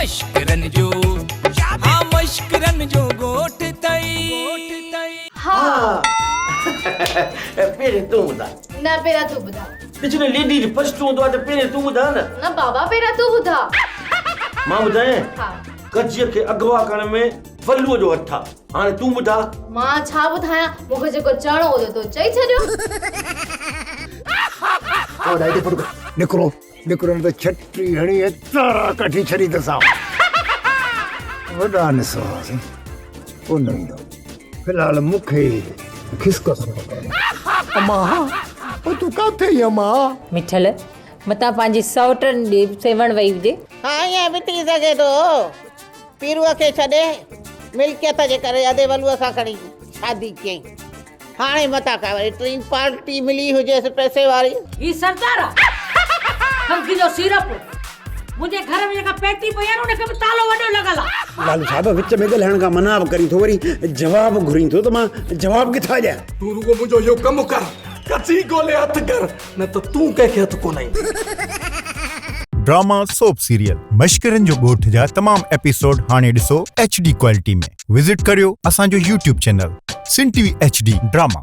मश्करन जो हाँ मश्करन जो गोठ तई हाँ पहिरें तूं ॿुधाए न पहिरां तूं ॿुधा पिछले लेडीज फर्स्ट हूंदो आहे त पहिरें तूं ॿुधाए न न बाबा पहिरां तूं ॿुधा मां ॿुधायां हा कजीअ खे अगवा करण में फलूअ जो हथ आहे हाणे तूं ॿुधा मां छा ॿुधायां मूंखे जेको चवणो हो तो चई छॾियो और आइए फटो निकरो निकरो न त छटरी हणी तारा कठी छड़ी त सां वॾा निसास ओ न ईंदो फिलहाल मूंखे खिसकस अम्मा ओ तूं काथे आई अम्मा मिठल मता पंहिंजी सौटनि ॾे सेवण वई हुजे हाँ ईअं बि थी सघे थो पीरूअ खे छॾे मिल्कियत जे करे अधे वलूअ सां खणी शादी कयईं हाणे मता का वरी टी पार्टी मिली हुजेसि पैसे वारी ही सरदार खंघि जो सीरप मुंहिंजे घर में जेका पेटी पई आहे उनखे बि तालो वॾो लॻल आहे लालू साहब विच में ॻाल्हाइण खां मना बि करी थो वरी जवाब घुरी थो त मां जवाब किथां ॾियां तू रुगो मुंहिंजो इहो कमु कर कची ॻोल्हे हथ कर न त तूं कंहिंखे हथ कोन आई ड्रामा सोप सीरियल मश्करन जो ॻोठ जा तमाम एपिसोड हाणे ॾिसो HD क्वालिटी में विजिट करियो असांजो YouTube चैनल सिन TV HD ड्रामा।